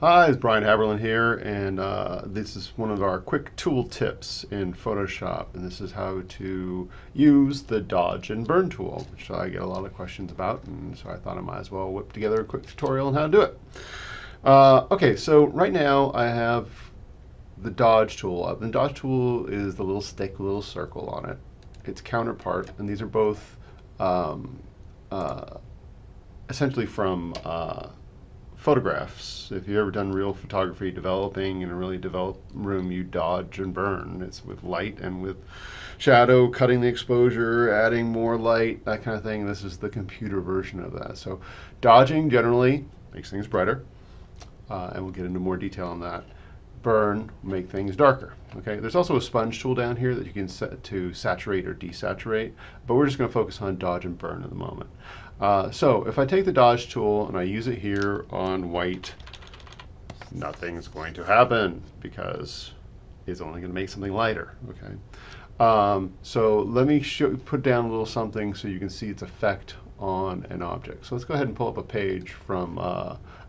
Hi, it's Brian Haberlin here, and this is one of our quick tool tips in Photoshop, and this is how to use the dodge and burn tool, which I get a lot of questions about, and so I thought I might as well whip together a quick tutorial on how to do it. Okay, so right now I have the dodge tool. The dodge tool is the little stick, little circle on it. Its counterpart, and these are both essentially from photographs. If you've ever done real photography developing in a really developed room, you dodge and burn. It's with light and with shadow, cutting the exposure, adding more light, that kind of thing. This is the computer version of that. So dodging generally makes things brighter, and we'll get into more detail on that. Burn, make things darker. Okay, there's also a sponge tool down here that you can set to saturate or desaturate, but we're just going to focus on dodge and burn at the moment. So if I take the dodge tool and I use it here on white, nothing's going to happen because it's only going to make something lighter. Okay, so let me put down a little something so you can see its effect on an object. So let's go ahead and pull up a page from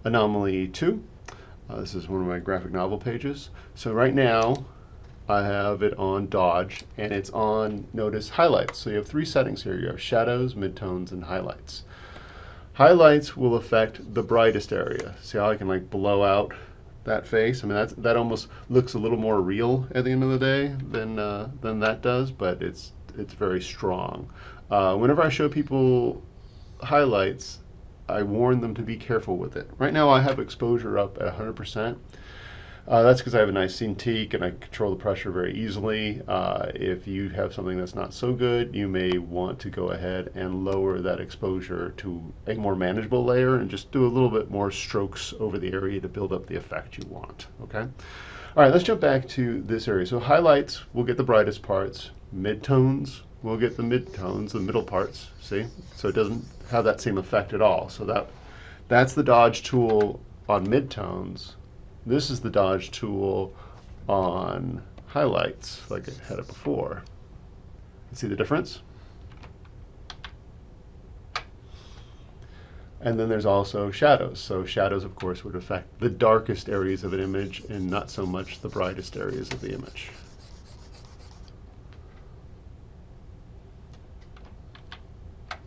Anomaly 2. This is one of my graphic novel pages. So right now I have it on dodge, and it's on, notice, highlights. So you have three settings here. You have shadows, midtones, and highlights. Highlights will affect the brightest area. See how I can like blow out that face? I mean, that almost looks a little more real at the end of the day than that does, but it's very strong. Whenever I show people highlights, I warn them to be careful with it. Right now I have exposure up at 100%. That's because I have a nice Cintiq and I control the pressure very easily. If you have something that's not so good, you may want to go ahead and lower that exposure to a more manageable layer and just do a little bit more strokes over the area to build up the effect you want. Okay. All right, let's jump back to this area. So highlights will get the brightest parts. Midtones will get the midtones, the middle parts. See? So it doesn't have that same effect at all. So that's the dodge tool on midtones. This is the dodge tool on highlights, like I had it before. See the difference? And then there's also shadows. So shadows, of course, would affect the darkest areas of an image and not so much the brightest areas of the image.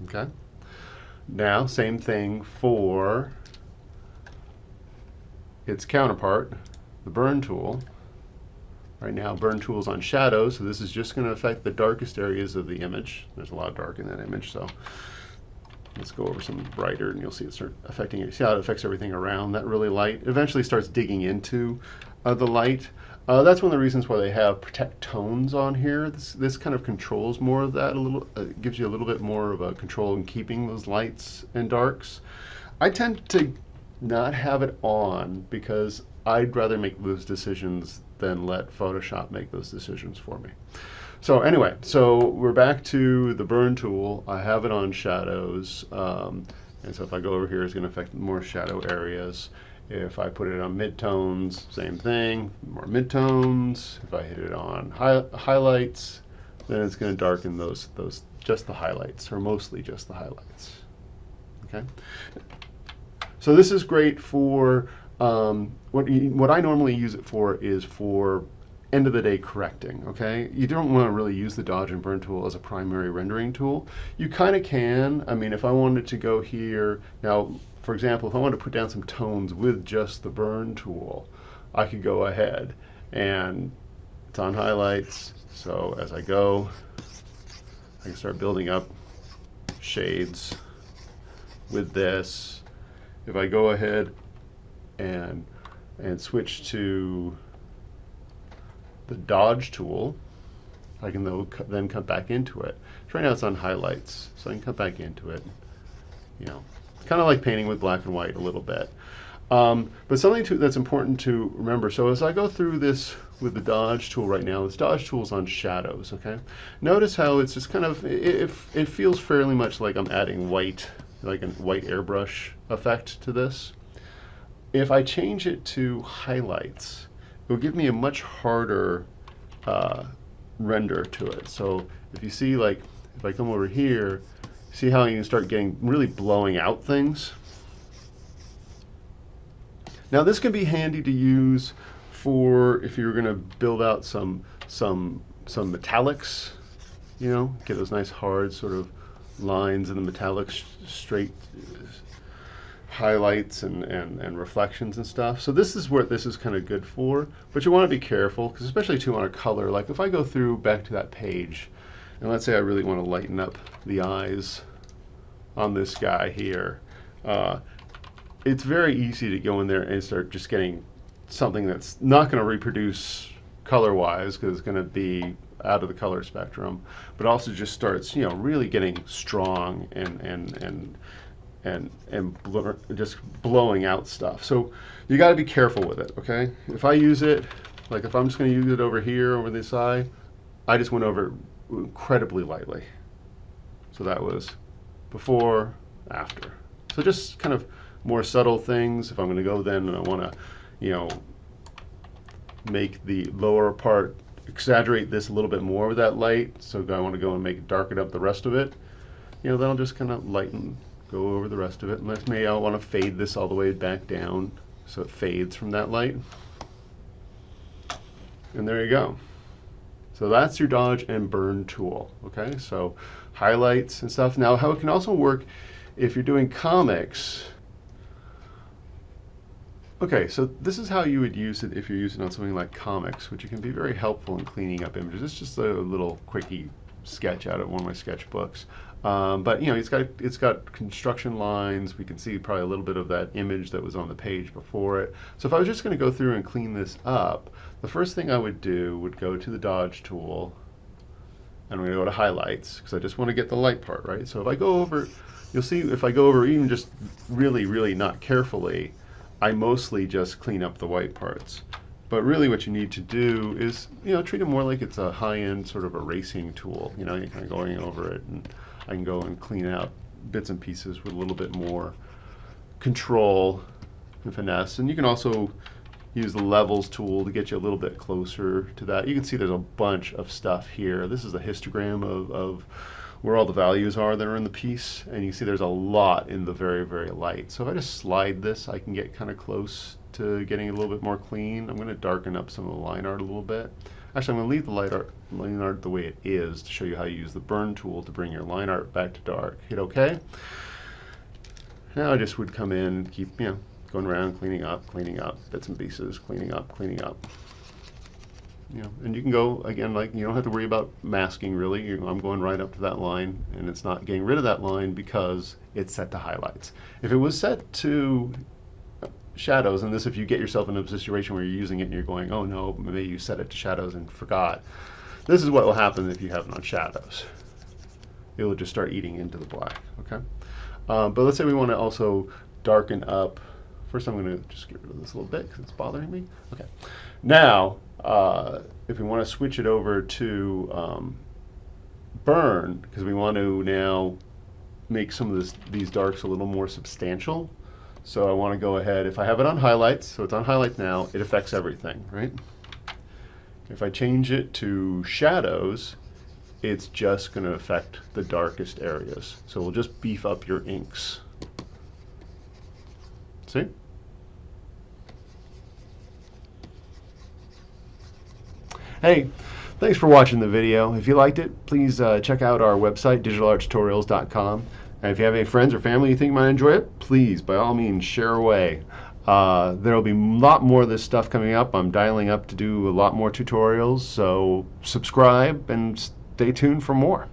Okay. Now, same thing for its counterpart, the burn tool. Right now, burn tool's on shadows, so this is just going to affect the darkest areas of the image. There's a lot of dark in that image, so let's go over some brighter, and you'll see it start affecting it. See how it affects everything around that really light? It eventually starts digging into the light. That's one of the reasons why they have protect tones on here. This kind of controls more of that a little. Gives you a little bit more of a control in keeping those lights and darks. I tend to not have it on because I'd rather make those decisions than let Photoshop make those decisions for me. So anyway, so we're back to the burn tool. I have it on shadows, and so if I go over here, it's going to affect more shadow areas. If I put it on midtones, same thing, more midtones. If I hit it on highlights, then it's going to darken those just the highlights, or mostly just the highlights. Okay. So this is great for what I normally use it for is for end of the day correcting. Okay, you don't want to really use the dodge and burn tool as a primary rendering tool. You kind of can. I mean, if I wanted to go here now, for example, if I wanted to put down some tones with just the burn tool, I could go ahead and it's on highlights. So as I go, I can start building up shades with this. If I go ahead and switch to the dodge tool, I can then come back into it. So right now it's on highlights, so I can come back into it. You know, kind of like painting with black and white a little bit. But something that's important to remember, so as I go through this with the dodge tool right now, this dodge tool is on shadows, okay? Notice how it's just kind of, it feels fairly much like I'm adding white, like a white airbrush effect to this. If I change it to highlights, it will give me a much harder render to it. So if you see, like, if I come over here, see how you can start getting really blowing out things? Now this can be handy to use for if you're going to build out some metallics, you know, get those nice hard sort of lines in the metallics, straight highlights and reflections and stuff. So this is what this is kind of good for, but you want to be careful because especially too on a color, like if I go through back to that page and let's say I really want to lighten up the eyes on this guy here, it's very easy to go in there and start just getting something that's not going to reproduce color-wise because it's going to be out of the color spectrum, but also just starts, you know, really getting strong and just blowing out stuff. So you got to be careful with it, okay? If I use it, like if I'm just going to use it over here, over this eye, I just went over it incredibly lightly. So that was before, after. So just kind of more subtle things. If I'm going to go then and I want to, you know, make the lower part, exaggerate this a little bit more with that light, so I want to go and make it darken up the rest of it, you know, then I'll just kind of lighten, go over the rest of it. Unless maybe I want to fade this all the way back down so it fades from that light. And there you go. So that's your dodge and burn tool, okay? So highlights and stuff. Now how it can also work if you're doing comics. Okay, so this is how you would use it if you're using it on something like comics, which can be very helpful in cleaning up images. It's just a little quickie sketch out of one of my sketchbooks. But you know, it's got construction lines. We can see probably a little bit of that image that was on the page before it. So if I was just going to go through and clean this up, the first thing I would do would go to the dodge tool, and I'm going to go to highlights because I just want to get the light part, right? So if I go over, you'll see if I go over even just really not carefully, I mostly just clean up the white parts. But really what you need to do is, you know, treat it more like it's a high-end sort of erasing tool. You know, you're kind of going over it, and I can go and clean out bits and pieces with a little bit more control and finesse. And you can also use the levels tool to get you a little bit closer to that. You can see there's a bunch of stuff here. This is a histogram of where all the values are that are in the piece, and you see there's a lot in the very light. So if I just slide this, I can get kind of close to getting a little bit more clean. I'm going to darken up some of the line art a little bit. Actually, I'm going to leave the line art the way it is to show you how you use the burn tool to bring your line art back to dark. Hit OK. Now I just would come in and keep, you know, going around cleaning up bits and pieces, cleaning up. You know, and you can go again, like you don't have to worry about masking really. I'm going right up to that line, and it's not getting rid of that line because it's set to highlights. If it was set to shadows, and this if you get yourself in a situation where you're using it and you're going, oh no, maybe you set it to shadows and forgot. This is what will happen if you have it on shadows. It will just start eating into the black, okay? But let's say we want to also darken up. First I'm going to just get rid of this a little bit because it's bothering me. Okay. Now, if we want to switch it over to burn, because we want to now make some of these darks a little more substantial. So I want to go ahead, if I have it on highlights, so it's on highlights now, it affects everything, right? If I change it to shadows, it's just going to affect the darkest areas. So we'll just beef up your inks. See? Hey, thanks for watching the video. If you liked it, please check out our website, digitalartstutorials.com. And if you have any friends or family you think might enjoy it, please, by all means, share away. There will be a lot more of this stuff coming up. I'm dialing up to do a lot more tutorials, so subscribe and stay tuned for more.